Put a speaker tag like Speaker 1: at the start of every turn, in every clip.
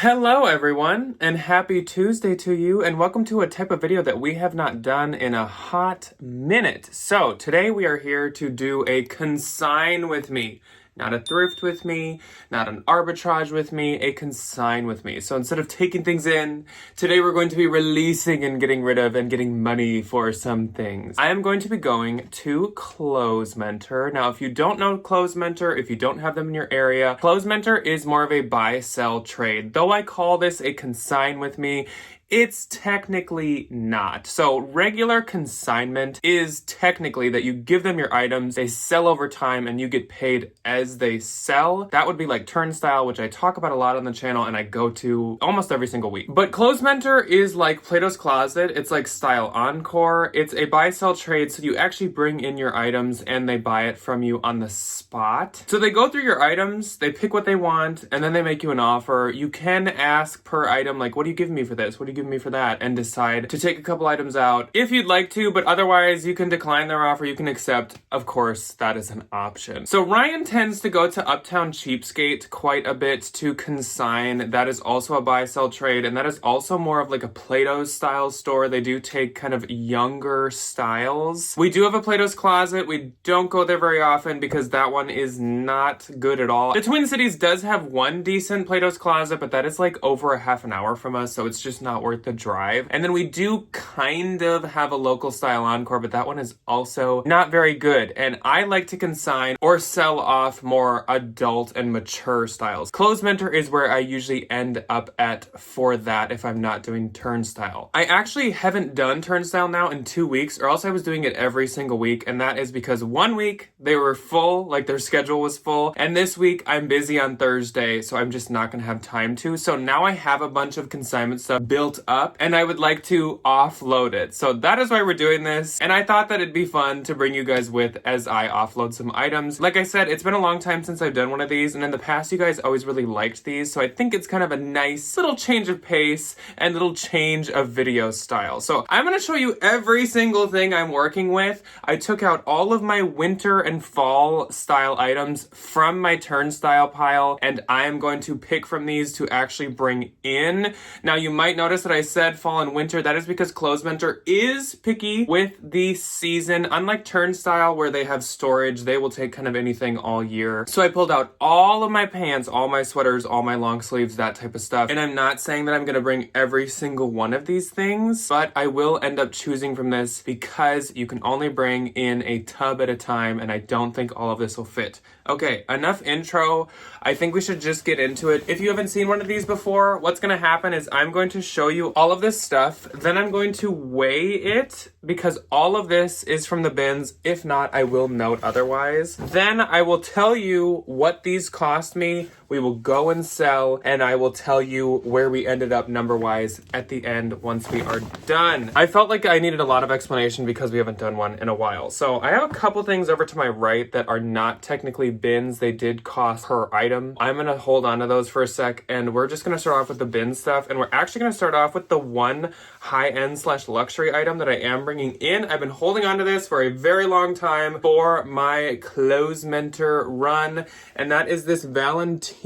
Speaker 1: Hello everyone, and happy Tuesday to you, and welcome to a type of video that we have not done in a hot minute. So today we are here to do a consign with me. Not a thrift with me, not an arbitrage with me, a consign with me. So instead of taking things in, today we're going to be releasing and getting rid of and getting money for some things. I am going to be going to Close Mentor. Now, if you don't know Close Mentor, if you don't have them in your area, Close Mentor is more of a buy-sell trade. Though I call this a consign with me, it's technically not. So regular consignment is technically that you give them your items, they sell over time, and you get paid as they sell. That would be like Turnstile, which I talk about a lot on the channel and I go to almost every single week. But Close Mentor is like Plato's Closet. It's like Style Encore. It's a buy-sell trade, so you actually bring in your items and they buy it from you on the spot. So they go through your items, they pick what they want, and then they make you an offer. You can ask per item, like, what are you giving me for this? What do you give me for that? And decide to take a couple items out if you'd like to, but otherwise you can decline their offer, you can accept. Of course, that is an option. So Ryan tends to go to Uptown Cheapskate quite a bit to consign. That is also a buy-sell trade, and that is also more of like a Plato's style store. They do take kind of younger styles. We do have a Plato's Closet. We don't go there very often because that one is not good at all. The Twin Cities does have one decent Plato's Closet, but that is like over a half an hour from us, so it's just not worth the drive. And then we do kind of have a local Style Encore, but that one is also not very good. And I like to consign or sell off more adult and mature styles. Close Mentor is where I usually end up at for that if I'm not doing Turnstile. I actually haven't done Turnstile now in 2 weeks, or else I was doing it every single week, and that is because 1 week they were full, like their schedule was full, and this week I'm busy on Thursday, so I'm just not gonna have time to. So now I have a bunch of consignment stuff built up and I would like to offload it. So that is why we're doing this, and I thought that it'd be fun to bring you guys with as I offload some items. Like I said, it's been a long time since I've done one of these, and in the past you guys always really liked these, so I think it's kind of a nice little change of pace and little change of video style. So I'm gonna show you every single thing I'm working with. I took out all of my winter and fall style items from my Turnstile pile, and I'm going to pick from these to actually bring in. Now you might notice that I said fall and winter. That is because Close Mentor is picky with the season. Unlike Turnstile, where they have storage, they will take kind of anything all year. So I pulled out all of my pants, all my sweaters, all my long sleeves, that type of stuff. And I'm not saying that I'm gonna bring every single one of these things, but I will end up choosing from this because you can only bring in a tub at a time, and I don't think all of this will fit. Okay, enough intro. I think we should just get into it. If you haven't seen one of these before, what's gonna happen is I'm going to show you all of this stuff, then I'm going to weigh it because all of this is from the bins. If not, I will note otherwise. Then I will tell you what these cost me. We will go and sell, and I will tell you where we ended up number-wise at the end once we are done. I felt like I needed a lot of explanation because we haven't done one in a while. So I have a couple things over to my right that are not technically bins. They did cost per item. I'm gonna hold on to those for a sec, and we're just gonna start off with the bin stuff, and we're actually gonna start off with the one high-end / luxury item that I am bringing in. I've been holding on to this for a very long time for my Close Mentor run, and that is this Valentino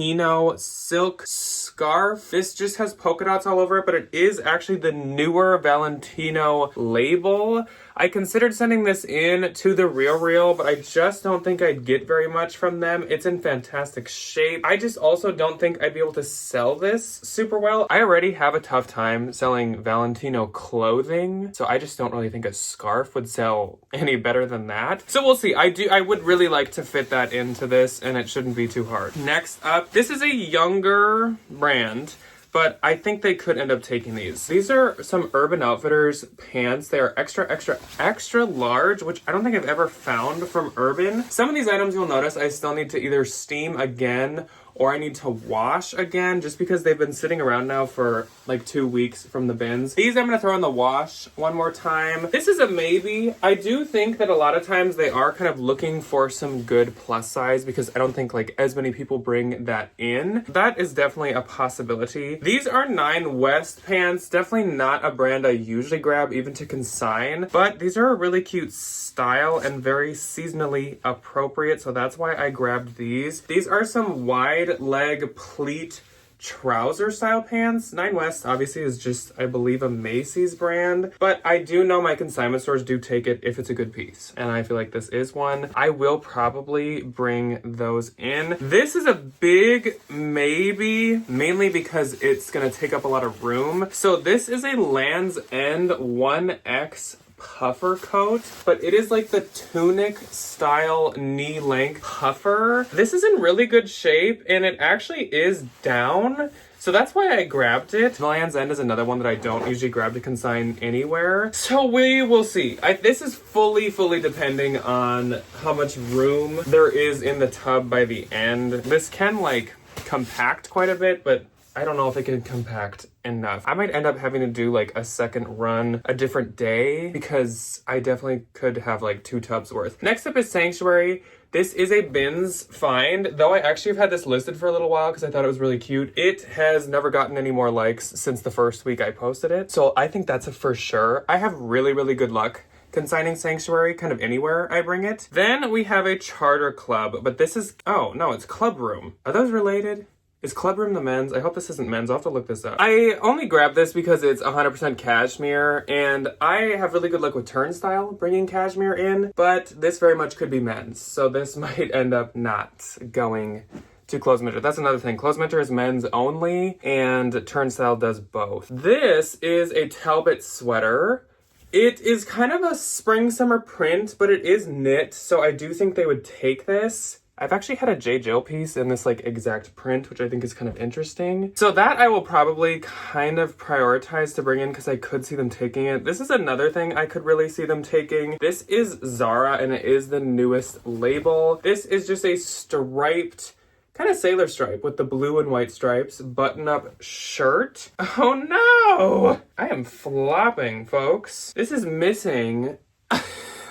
Speaker 1: silk scarf. This just has polka dots all over it, but it is actually the newer Valentino label. I considered sending this in to the Real, but I just don't think I'd get very much from them. It's in fantastic shape. I just also don't think I'd be able to sell this super well. I already have a tough time selling Valentino clothing, so I just don't really think a scarf would sell any better than that. So we'll see. I would really like to fit that into this, and it shouldn't be too hard. Next up, this is a younger brand, but I think they could end up taking these. These are some Urban Outfitters pants. They are extra large, which I don't think I've ever found from Urban. Some of these items you'll notice I still need to either steam again or I need to wash again just because they've been sitting around now for like 2 weeks from the bins. These I'm gonna throw in the wash one more time. This is a maybe. I do think that a lot of times they are kind of looking for some good plus size because I don't think like as many people bring that in. That is definitely a possibility. These are 9 West pants. Definitely not a brand I usually grab even to consign, but these are a really cute style and very seasonally appropriate, so that's why I grabbed these. These are some wide leg pleat trouser style pants. Nine West obviously is just, I believe, a Macy's brand, but I do know my consignment stores do take it if it's a good piece, and I feel like this is one. I will probably bring those in. This is a big maybe, mainly because it's gonna take up a lot of room. So this is a Land's End 1X puffer coat, but it is like the tunic style knee length puffer. This is in really good shape and it actually is down. So that's why I grabbed it. Land's End is another one that I don't usually grab to consign anywhere. So we will see. This is fully depending on how much room there is in the tub by the end. This can like compact quite a bit, but I don't know if it can compact enough. I might end up having to do like a second run a different day because I definitely could have like 2 tubs worth. Next up is Sanctuary. This is a bins find, though I actually have had this listed for a little while because I thought it was really cute. It has never gotten any more likes since the first week I posted it. So I think that's a for sure. I have really good luck consigning Sanctuary kind of anywhere I bring it. Then we have a Charter Club, but this is, oh no, it's Club Room. Are those related? Is Club Room the men's? I hope this isn't men's. I'll have to look this up. I only grabbed this because it's 100% cashmere, and I have really good luck with Turnstile bringing cashmere in, but this very much could be men's. So this might end up not going to Clothes Mentor. That's another thing. Clothes Mentor is men's only, and Turnstile does both. This is a Talbot sweater. It is kind of a spring-summer print, but it is knit, so I do think they would take this. I've actually had a J. Jill piece in this like exact print, which I think is kind of interesting. So that I will probably kind of prioritize to bring in because I could see them taking it. This is another thing I could really see them taking. This is Zara and it is the newest label. This is just a striped, kind of sailor stripe with the blue and white stripes, button-up shirt. Oh no! I am flopping, folks. This is missing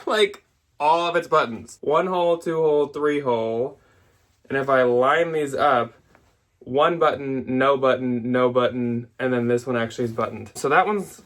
Speaker 1: like all of its buttons. 1 hole, 2 hole, 3 hole. And if I line these up, 1 button, no button, no button, and then this one actually is buttoned. So that one's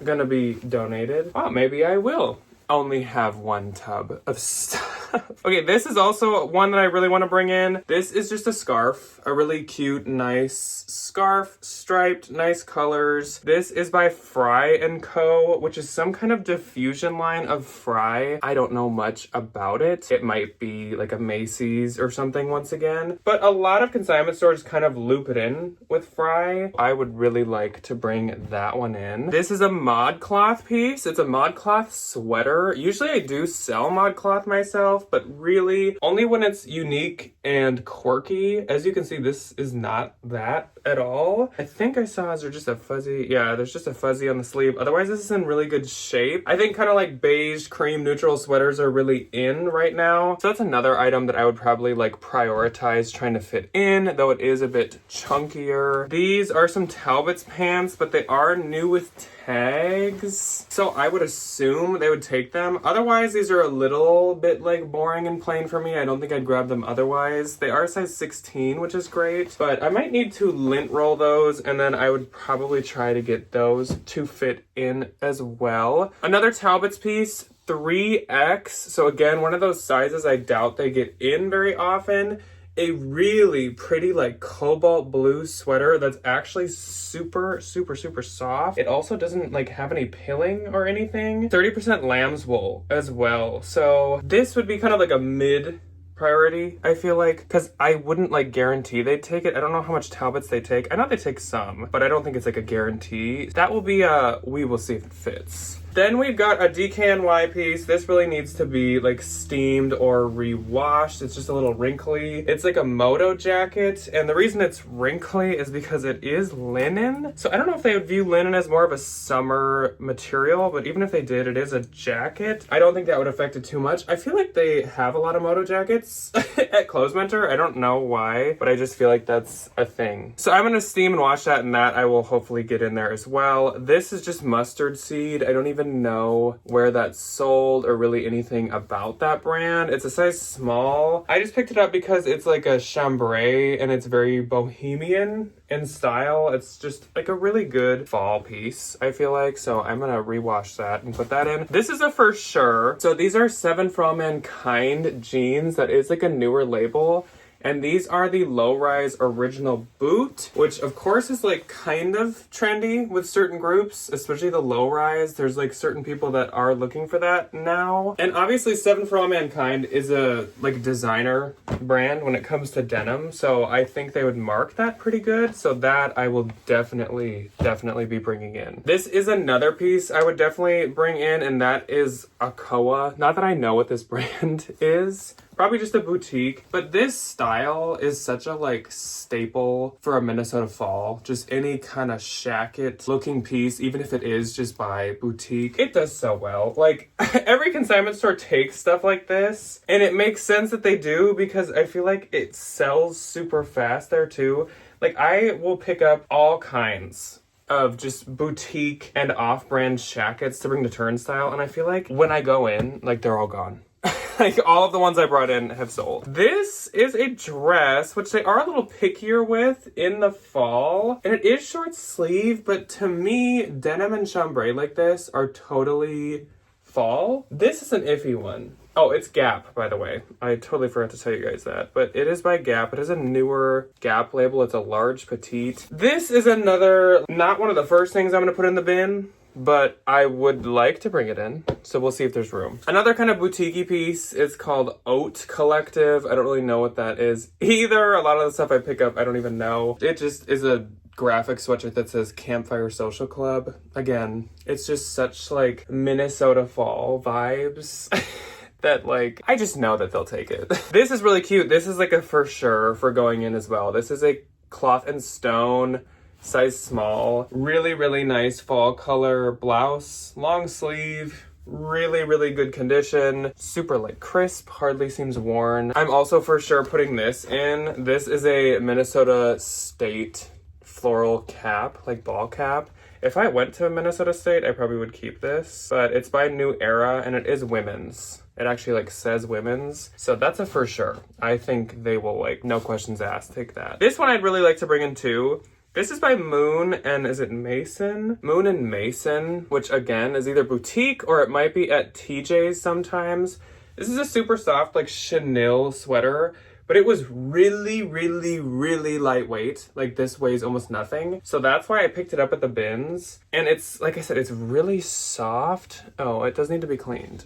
Speaker 1: gonna be donated. Oh, maybe I will only have 1 tub of stuff. Okay, this is also one that I really want to bring in. This is just a scarf, a really cute, nice scarf, striped, nice colors. This is by Fry & Co., which is some kind of diffusion line of Fry. I don't know much about it. It might be like a Macy's or something once again, but a lot of consignment stores kind of loop it in with Fry. I would really like to bring that one in. This is a ModCloth piece. It's a ModCloth sweater. Usually I do sell ModCloth myself, but really only when it's unique and quirky. As you can see, this is not that at all. I think I saw, is there just a fuzzy? Yeah, there's just a fuzzy on the sleeve. Otherwise, this is in really good shape. I think kind of like beige cream neutral sweaters are really in right now. So that's another item that I would probably like prioritize trying to fit in, though it is a bit chunkier. These are some Talbot's pants, but they are new with tags. So I would assume they would take them. Otherwise, these are a little bit like boring and plain for me. I don't think I'd grab them otherwise. They are size 16, which is great, but I might need to lint roll those, and then I would probably try to get those to fit in as well. Another Talbot's piece, 3X. So again, one of those sizes I doubt they get in very often. A really pretty like cobalt blue sweater that's actually super soft. It also doesn't like have any pilling or anything. 30% lamb's wool as well. So this would be kind of like a mid priority, I feel like, because I wouldn't like guarantee they'd take it. I don't know how much Talbots they take. I know they take some, but I don't think it's like a guarantee. That will be we will see if it fits. Then we've got a DKNY piece. This really needs to be like steamed or re-washed. It's just a little wrinkly. It's like a moto jacket, and the reason it's wrinkly is because it is linen. So I don't know if they would view linen as more of a summer material, but even if they did, it is a jacket. I don't think that would affect it too much. I feel like they have a lot of moto jackets at Clothes Mentor. I don't know why, but I just feel like that's a thing. So I'm gonna steam and wash that, and that I will hopefully get in there as well. This is just mustard seed. I don't even know where that's sold or really anything about that brand. It's a size small. I just picked it up because it's like a chambray and it's very bohemian in style. It's just like a really good fall piece, I feel like. So I'm gonna rewash that and put that in. This is a for sure. So these are 7 For All Mankind jeans. That is like a newer label. And these are the low-rise original boot, which of course is like kind of trendy with certain groups, especially the low-rise. There's like certain people that are looking for that now. And obviously 7 for All Mankind is a like designer brand when it comes to denim. So I think they would mark that pretty good. So that I will definitely be bringing in. This is another piece I would definitely bring in, and that is Akoa. Not that I know what this brand is. Probably just a boutique, but this style is such a like staple for a Minnesota fall. Just any kind of shacket looking piece, even if it is just by boutique, it does so well. Like every consignment store takes stuff like this, and it makes sense that they do because I feel like it sells super fast there too. Like I will pick up all kinds of just boutique and off-brand shackets to bring to Turnstile, and I feel like when I go in, like they're all gone. Like all of the ones I brought in have sold. This is a dress, which they are a little pickier with in the fall. And it is short sleeve, but to me, denim and chambray like this are totally fall. This is an iffy one. Oh, it's Gap, by the way. I totally forgot to tell you guys that. But it is by Gap. It is a newer Gap label. It's a large petite. This is another, not one of the first things I'm going to put in the bin, but I would like to bring it in, so we'll see if there's room. Another kind of boutique-y piece is called Oat Collective. I don't really know what that is either. A lot of the stuff I pick up, I don't even know. It just is a graphic sweatshirt that says Campfire Social Club. Again, it's just such like Minnesota fall vibes. That like, I just know that they'll take it. This is really cute. This is like a for sure for going in as well. This is a cloth and stone, size small, really nice fall color blouse, long sleeve, really good condition, super like crisp, hardly seems worn. I'm also for sure putting this in. This is a Minnesota State floral cap, like ball cap. If I went to Minnesota State, I probably would keep this, but it's by New Era and it is women's. It actually like says women's, so that's a for sure. I think they will like, no questions asked, take that. This one I'd really like to bring in too. This is by Moon and is it Mason? Moon and Mason, which again is either boutique or it might be at TJ's sometimes. This is a super soft like chenille sweater, but it was really lightweight. Like this weighs almost nothing. So that's why I picked it up at the bins. And it's, like I said, it's really soft. Oh, it does need to be cleaned.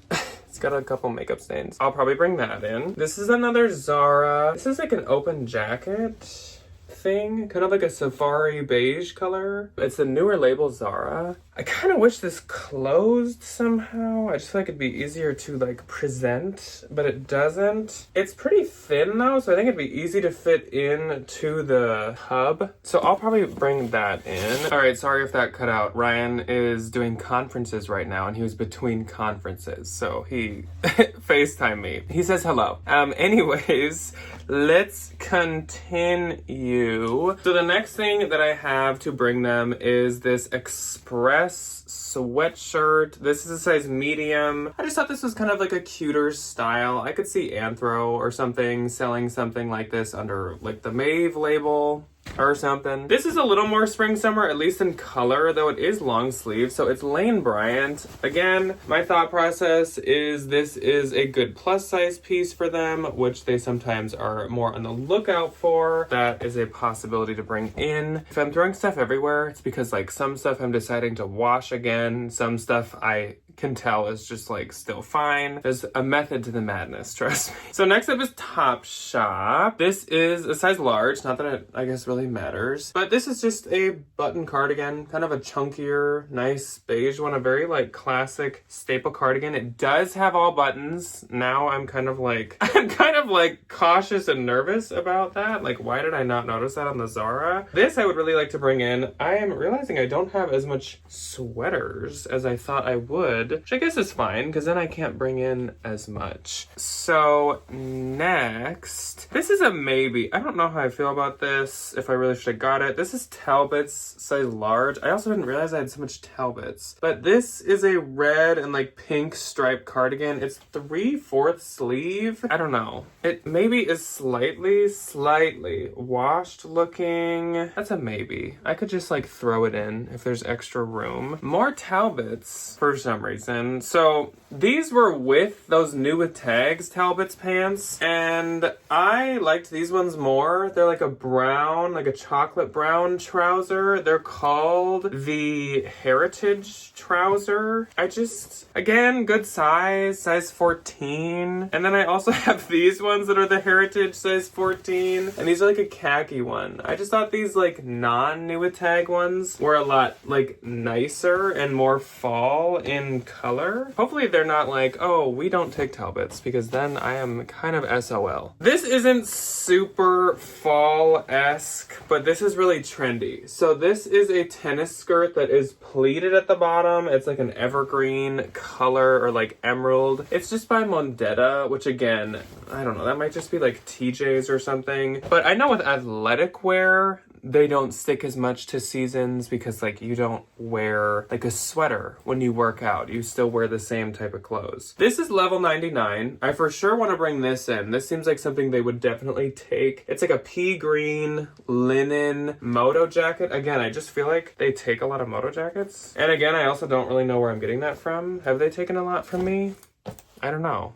Speaker 1: It's got a couple makeup stains. I'll probably bring that in. This is another Zara. This is like an open jacket thing, kind of like a safari beige color. It's a newer label, Zara. I kind of wish this closed somehow. I just feel like it'd be easier to like present, but it doesn't. It's pretty thin though, so I think it'd be easy to fit in to the hub. So I'll probably bring that in. All right, sorry if that cut out. Ryan is doing conferences right now and he was between conferences, so he FaceTime me. He says hello. Anyways, let's continue. So the next thing that I have to bring them is this Express sweatshirt. This is a size medium. I just thought this was kind of like a cuter style. I could see Anthro or something selling something like this under like the Maeve label or something. This is a little more spring summer, at least in color, though it is long sleeve, so it's Lane Bryant. Again, my thought process is this is a good plus size piece for them, which they sometimes are more on the lookout for. That is a possibility to bring in. If I'm throwing stuff everywhere, it's because like some stuff I'm deciding to wash again, some stuff I can tell is just like still fine. There's a method to the madness, trust me. So next up is Topshop. This is a size large, not that it I guess really matters, but this is just a button cardigan, kind of a chunkier, nice beige one, a very like classic staple cardigan. It does have all buttons. Now I'm kind of like cautious and nervous about that. Like, why did I not notice that on the Zara? This I would really like to bring in. I am realizing I don't have as much sweaters as I thought I would, which I guess is fine because then I can't bring in as much. So next, this is a maybe. I don't know how I feel about this, if I really should have got it. This is Talbot's size large. I also didn't realize I had so much Talbots, but this is a red and like pink striped cardigan. It's 3/4 sleeve. I don't know. It maybe is slightly washed looking. That's a maybe. I could just like throw it in if there's extra room. More Talbots for some reason. reason. So these were with those new with tags Talbot's pants, and I liked these ones more. They're like a brown, like a chocolate brown trouser. They're called the Heritage trouser. Again, good size 14. And then I also have these ones that are the Heritage size 14, and these are like a khaki one. I just thought these like non-new with tag ones were a lot like nicer and more fall in color. Hopefully they're not like, oh, we don't take Talbots, because then I am kind of SOL. This isn't super fall-esque, but this is really trendy. So this is a tennis skirt that is pleated at the bottom. It's like an evergreen color, or like emerald. It's just by Mondetta, which again, I don't know, that might just be like TJ's or something. But I know with athletic wear, they don't stick as much to seasons, because like you don't wear like a sweater when you work out. You still wear the same type of clothes. This is level 99. I for sure want to bring this in. This seems like something they would definitely take. It's like a pea green linen moto jacket. Again, I just feel like they take a lot of moto jackets. And again, I also don't really know where I'm getting that from. Have they taken a lot from me? I don't know.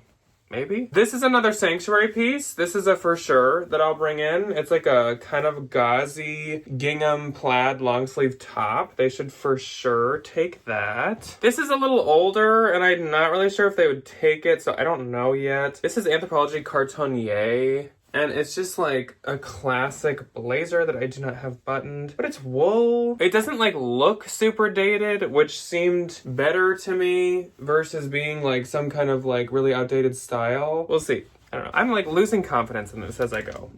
Speaker 1: Maybe. This is another Sanctuary piece. This is a for sure that I'll bring in. It's like a kind of gauzy gingham plaid long sleeve top. They should for sure take that. This is a little older, and I'm not really sure if they would take it, so I don't know yet. This is Anthropologie Cartonnier. And it's just like a classic blazer that I do not have buttoned, but it's wool. It doesn't like look super dated, which seemed better to me versus being like some kind of like really outdated style. We'll see. I don't know. I'm like losing confidence in this as I go.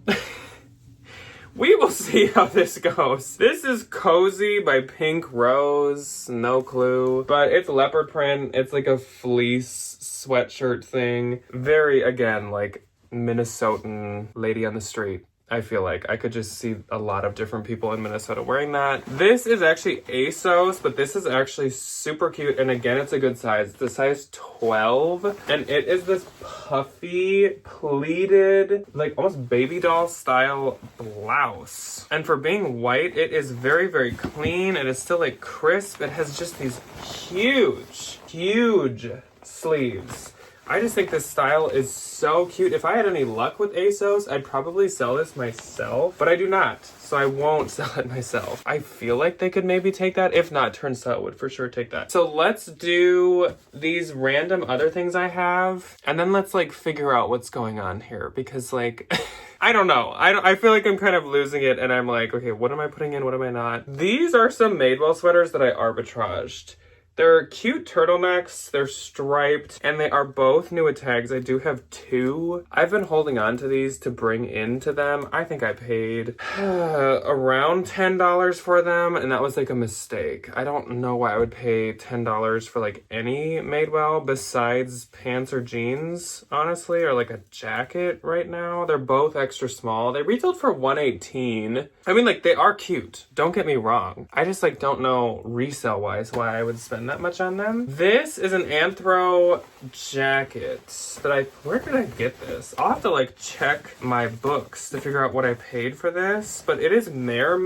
Speaker 1: We will see how this goes. This is Cozy by Pink Rose. No clue. But it's leopard print. It's like a fleece sweatshirt thing. Very, again, like Minnesotan lady on the street. I feel like I could just see a lot of different people in Minnesota wearing that. This is actually ASOS, but this is actually super cute. And again, it's a good size. It's a size 12. And it is this puffy, pleated, like almost baby doll style blouse. And for being white, it is very, very clean. It is still like crisp. It has just these huge, huge sleeves. I just think this style is so cute. If I had any luck with ASOS, I'd probably sell this myself, but I do not, so I won't sell it myself. I feel like they could maybe take that. If not, Turnstile would for sure take that. So let's do these random other things I have, and then let's like figure out what's going on here, because like, I don't know. I feel like I'm kind of losing it, and I'm like, okay, what am I putting in? What am I not? These are some Madewell sweaters that I arbitraged. They're cute turtlenecks, they're striped, and they are both new with tags. I do have two. I've been holding on to these to bring into them. I think I paid around $10 for them, and that was like a mistake. I don't know why I would pay $10 for like any Madewell besides pants or jeans, honestly, or like a jacket right now. They're both extra small. They retailed for $118. I mean, like, they are cute. Don't get me wrong. I just like don't know resale-wise why I would spend that much on them. This is an Anthro jacket that where did I get this? I'll have to like check my books to figure out what I paid for this, but it is Mare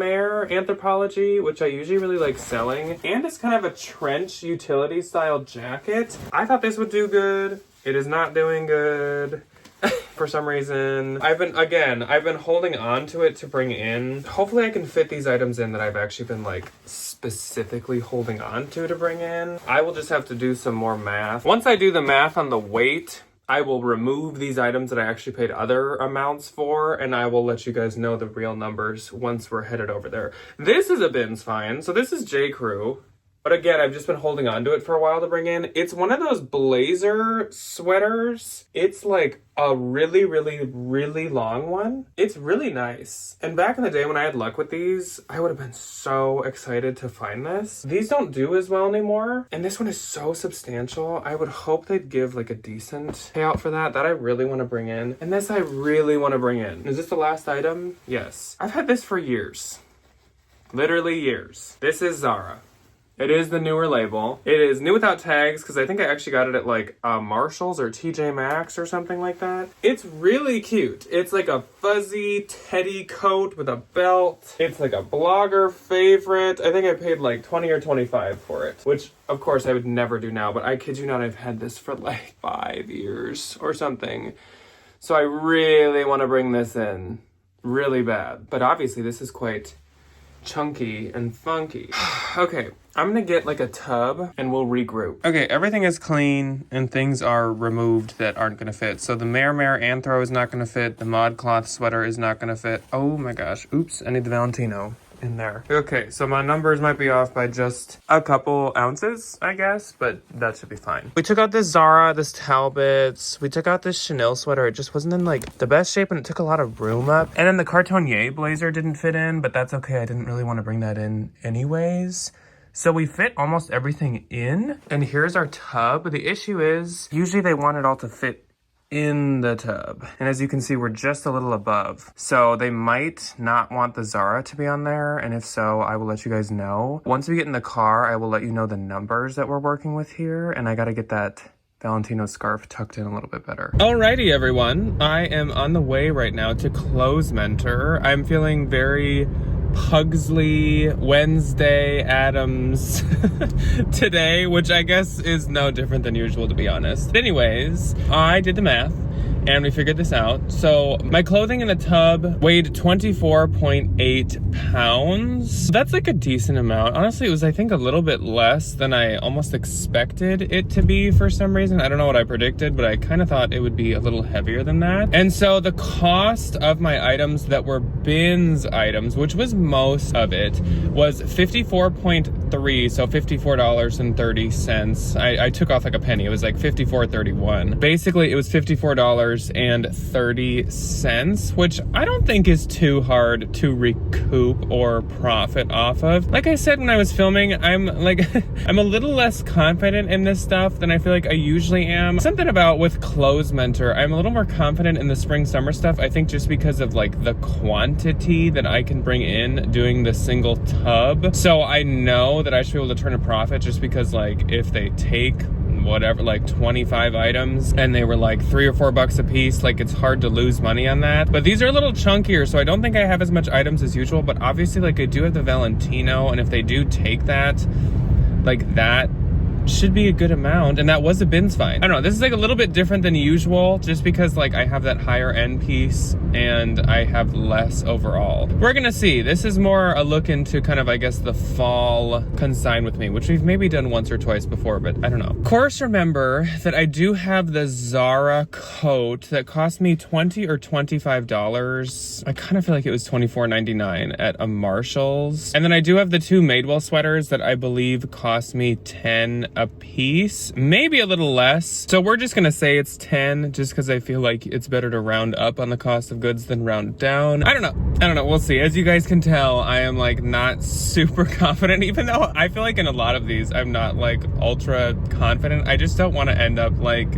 Speaker 1: Anthropologie, which I usually really like selling, and it's kind of a trench utility style jacket. I thought this would do good. It is not doing good. For some reason. I've been holding on to it to bring in. Hopefully I can fit these items in that I've actually been like specifically holding on to bring in. I will just have to do some more math. Once I do the math on the weight, I will remove these items that I actually paid other amounts for, and I will let you guys know the real numbers once we're headed over there. This is a Bins find. So this is J. Crew. But again, I've just been holding on to it for a while to bring in. It's one of those blazer sweaters. It's like a really, really, really long one. It's really nice. And back in the day when I had luck with these, I would have been so excited to find this. These don't do as well anymore. And this one is so substantial. I would hope they'd give like a decent payout for that. That I really want to bring in. And this I really want to bring in. Is this the last item? Yes. I've had this for years. Literally years. This is Zara. It is the newer label. It is new without tags because I think I actually got it at like Marshall's or TJ Maxx or something like that. It's really cute. It's like a fuzzy teddy coat with a belt. It's like a blogger favorite. I think I paid like 20 or 25 for it, which of course I would never do now, but I kid you not, I've had this for like 5 years or something. So I really want to bring this in really bad, but obviously this is quite chunky and funky. Okay, I'm gonna get like a tub and we'll regroup. Okay, everything is clean and things are removed that aren't gonna fit. So the Mare Anthro is not gonna fit. The ModCloth sweater is not gonna fit. Oh my gosh, oops, I need the Valentino in there. Okay, so my numbers might be off by just a couple ounces, I guess, but that should be fine. We took out this Zara, this Talbots. We took out this Chanel sweater. It just wasn't in like the best shape and it took a lot of room up. And then the Cartonnier blazer didn't fit in, but that's okay. I didn't really want to bring that in anyways. So we fit almost everything in, and here's our tub. The issue is usually they want it all to fit in the tub, and as you can see, we're just a little above, so they might not want the Zara to be on there, and if so, I will let you guys know. Once we get in the car, I will let you know the numbers that we're working with here, and I gotta get that Valentino scarf tucked in a little bit better. Alrighty, everyone, I am on the way right now to Clothes Mentor. I'm feeling very Pugsley Wednesday Adams today, which I guess is no different than usual, to be honest. But anyways, I did the math and we figured this out. So my clothing in the tub weighed 24.8 pounds. That's like a decent amount. Honestly, it was, I think, a little bit less than I almost expected it to be for some reason. I don't know what I predicted, but I kind of thought it would be a little heavier than that. And so the cost of my items that were bins items, which was most of it, was 54.3, so $54.30. I took off like a penny. It was like $54.31. Basically, it was $54.30, which I don't think is too hard to recoup or profit off of. Like I said when I was filming, I'm like I'm a little less confident in this stuff than I feel like I usually am. Something about with Clothes Mentor, I'm a little more confident in the spring summer stuff, I think, just because of like the quantity that I can bring in doing the single tub. So I know that I should be able to turn a profit, just because like if they take whatever, like 25 items and they were like $3 or $4 a piece, like it's hard to lose money on that. But these are a little chunkier, so I don't think I have as much items as usual, but obviously like I do have the Valentino, and if they do take that, like that should be a good amount, and that was a bins find. I don't know, this is like a little bit different than usual just because like I have that higher end piece and I have less overall. We're gonna see. This is more a look into kind of, I guess, the fall Consign with me, which we've maybe done once or twice before, but I don't know. Of course, remember that I do have the Zara coat that cost me $20 or $25. I kind of feel like it was $24.99 at a Marshall's. And then I do have the two Madewell sweaters that I believe cost me $10 a piece, maybe a little less. So we're just gonna say it's 10, just because I feel like it's better to round up on the cost of goods than round down. I don't know, we'll see. As you guys can tell, I am like not super confident, even though I feel like in a lot of these I'm not like ultra confident. I just don't want to end up like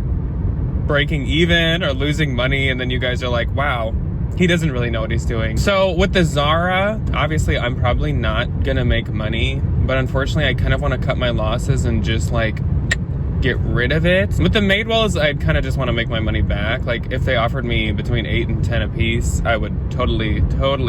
Speaker 1: breaking even or losing money, and then you guys are like, wow, he doesn't really know what he's doing. So with the Zara, obviously I'm probably not gonna make money, but unfortunately I kind of want to cut my losses and just like get rid of it. With the Madewells, I kind of just want to make my money back. Like if they offered me between 8 and 10 a piece, I would totally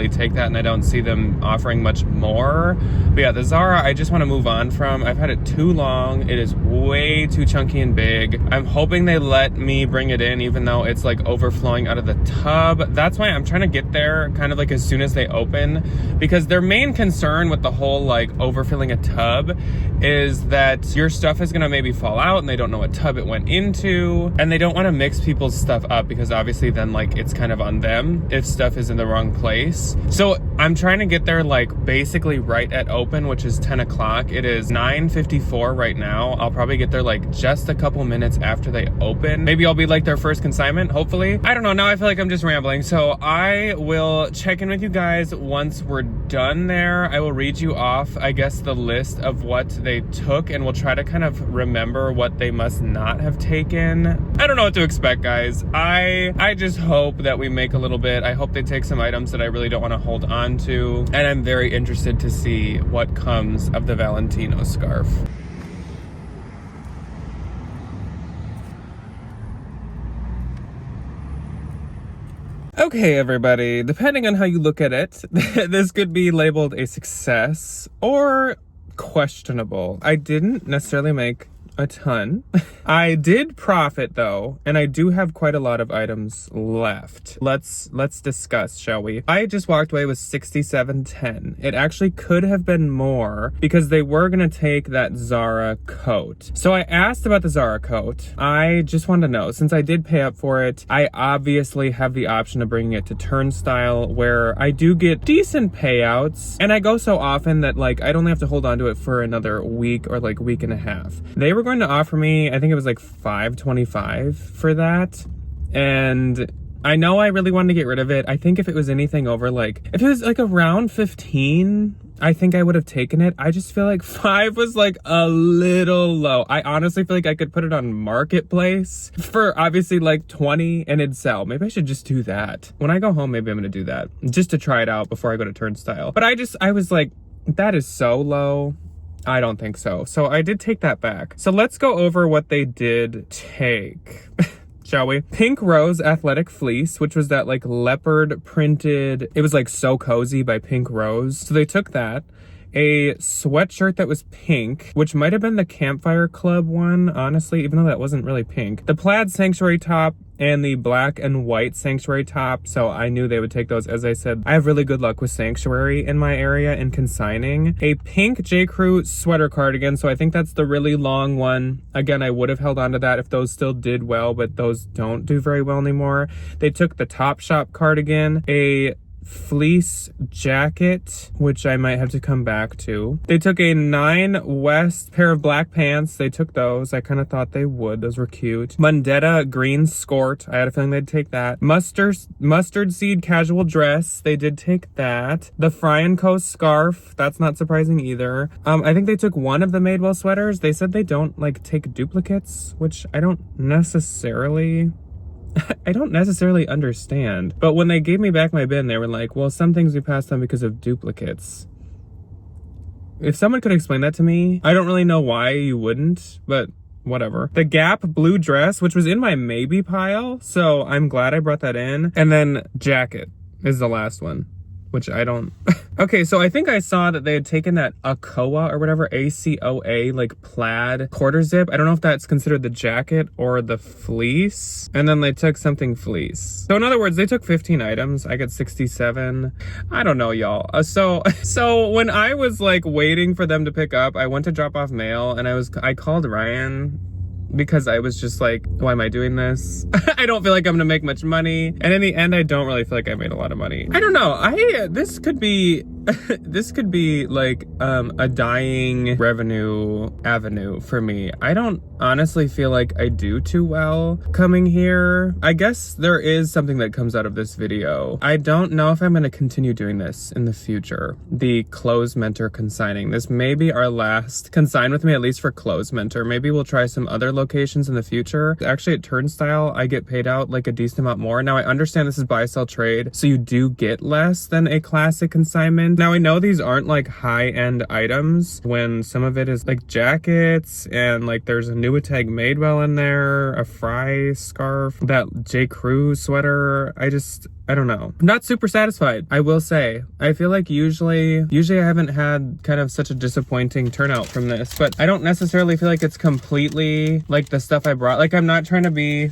Speaker 1: take that, and I don't see them offering much more. But yeah, the Zara, I just want to move on from. I've had it too long. It is way too chunky and big. I'm hoping they let me bring it in, even though it's like overflowing out of the tub. That's why I'm trying to get there kind of like as soon as they open, because their main concern with the whole like overfilling a tub is that your stuff is gonna maybe fall out and they don't know what tub it went into, and they don't want to mix people's stuff up, because obviously then like it's kind of on them if stuff is in the wrong place. So I'm trying to get there like basically right at open, which is 10 o'clock. It is 9:54 right now. I'll probably get there like just a couple minutes after they open. Maybe I'll be like their first consignment, hopefully. I don't know, now I feel like I'm just rambling. So I will check in with you guys once we're done there. I will read you off, I guess, the list of what they took, and we'll try to kind of remember what what they must not have taken. I don't know what to expect, guys. I just hope that we make a little bit. I hope they take some items that I really don't want to hold on to. And I'm very interested to see what comes of the Valentino scarf. Okay, everybody, depending on how you look at it, this could be labeled a success or questionable. I didn't necessarily make a ton. I did profit though, and I do have quite a lot of items left. Let's discuss, shall we? I just walked away with $67.10. It actually could have been more because they were gonna take that Zara coat. So I asked about the Zara coat. I just wanted to know, since I did pay up for it, I obviously have the option of bringing it to Turnstile where I do get decent payouts, and I go so often that like I'd only have to hold on to it for another week or like week and a half. They were going to offer me, I think it was like $5.25 for that, and I know I really wanted to get rid of it. I think if it was anything over like, if it was like around 15, I think I would have taken it. I just feel like 5 was like a little low. I honestly feel like I could put it on Marketplace for obviously like 20 and it'd sell. Maybe I should just do that. When I go home, maybe I'm gonna do that just to try it out before I go to Turnstile. But I was like, that is so low. I don't think so. So I did take that back. So let's go over what they did take. Shall we? Pink Rose Athletic Fleece, which was that like leopard printed, it was like So Cozy by Pink Rose. So they took that. A sweatshirt that was pink, which might have been the Campfire Club one, honestly, even though that wasn't really pink. The plaid Sanctuary top and the black and white Sanctuary top, so I knew they would take those. As I said, I have really good luck with Sanctuary in my area and consigning. A pink J. Crew sweater cardigan, so I think that's the really long one. Again, I would have held on to that if those still did well, but those don't do very well anymore. They took the Topshop cardigan, a fleece jacket, which I might have to come back to. They took a 9 West pair of black pants. They took those. I kind of thought they would. Those were cute. Mundetta green skort. I had a feeling they'd take that. Mustard seed casual dress. They did take that. The Fry & Co scarf. That's not surprising either. I think they took one of the Madewell sweaters. They said they don't like take duplicates, which I don't necessarily understand. But when they gave me back my bin, they were like, well, some things we passed on because of duplicates. If someone could explain that to me, I don't really know why you wouldn't, but whatever. The Gap blue dress, which was in my maybe pile, so I'm glad I brought that in. And then jacket is the last one, which I don't... Okay, so I think I saw that they had taken that ACOA or whatever, ACOA, like plaid quarter zip. I don't know if that's considered the jacket or the fleece. And then they took something fleece. So in other words, they took 15 items. I got 67. I don't know, y'all. So when I was like waiting for them to pick up, I went to drop off mail and I called Ryan because I was just like, why am I doing this? I don't feel like I'm gonna make much money. And in the end, I don't really feel like I made a lot of money. I don't know. This could be like a dying revenue avenue for me. I don't honestly feel like I do too well coming here. I guess there is something that comes out of this video. I don't know if I'm gonna continue doing this in the future. The Close Mentor consigning. This may be our last consign with me, at least for Close Mentor. Maybe we'll try some other locations in the future. Actually, at Turnstile, I get paid out like a decent amount more. Now, I understand this is buy, sell, trade, so you do get less than a classic consignment. Now, I know these aren't like high-end items when some of it is like jackets and like there's a Nuitag Madewell in there, a Fry scarf, that J. Crew sweater. I don't know. I'm not super satisfied, I will say. I feel like usually I haven't had kind of such a disappointing turnout from this, but I don't necessarily feel like it's completely like the stuff I brought. Like, I'm not trying to be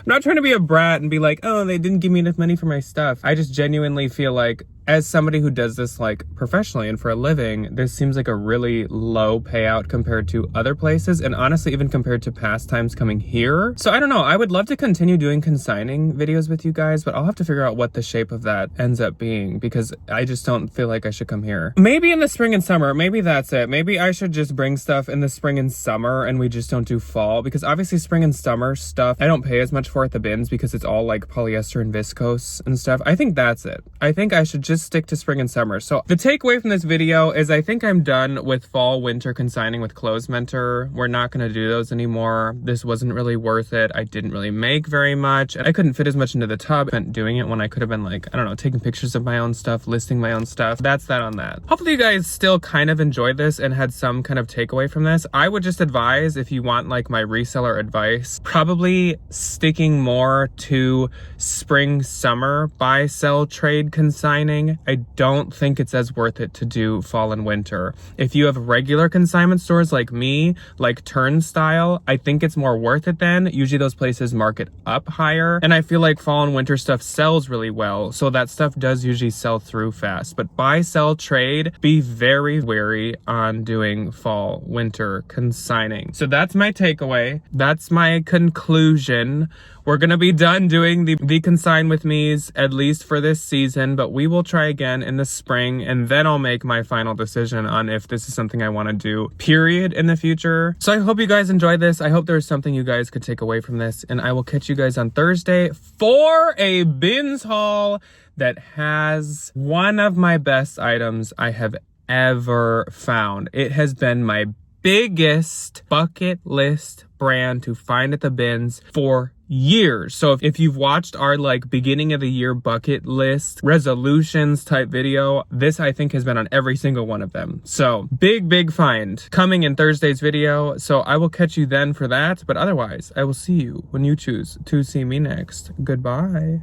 Speaker 1: a brat and be like, oh, they didn't give me enough money for my stuff. I just genuinely feel like, as somebody who does this like professionally and for a living, this seems like a really low payout compared to other places, and honestly even compared to past times coming here. So I don't know, I would love to continue doing consigning videos with you guys, but I'll have to figure out what the shape of that ends up being, because I just don't feel like I should come here. Maybe in the spring and summer, maybe that's it. Maybe I should just bring stuff in the spring and summer and we just don't do fall, because obviously spring and summer stuff, I don't pay as much for at the bins because it's all like polyester and viscose and stuff. I think that's it. I think I should just just stick to spring and summer. So the takeaway from this video is I think I'm done with fall winter consigning with Clothes Mentor. We're not going to do those anymore. This wasn't really worth it. I didn't really make very much. I couldn't fit as much into the tub and doing it when I could have been like, I don't know, taking pictures of my own stuff, listing my own stuff. That's that on that. Hopefully you guys still kind of enjoyed this and had some kind of takeaway from this. I would just advise, if you want like my reseller advice, probably sticking more to spring, summer, buy, sell, trade consigning. I don't think it's as worth it to do fall and winter. If you have regular consignment stores like me, like Turnstile, I think it's more worth it then. Usually those places market up higher. And I feel like fall and winter stuff sells really well. So that stuff does usually sell through fast. But buy, sell, trade, be very wary on doing fall, winter consigning. So that's my takeaway. That's my conclusion. We're going to be done doing the Consign with me's, at least for this season, but we will try again in the spring, and then I'll make my final decision on if this is something I want to do, period, in the future. So I hope you guys enjoyed this. I hope there's something you guys could take away from this, and I will catch you guys on Thursday for a bins haul that has one of my best items I have ever found. It has been my biggest bucket list brand to find at the bins for years. So if you've watched our like beginning of the year bucket list resolutions type video, this I think has been on every single one of them. So big find coming in Thursday's video. So I will catch you then for that. But otherwise, I will see you when you choose to see me next. Goodbye.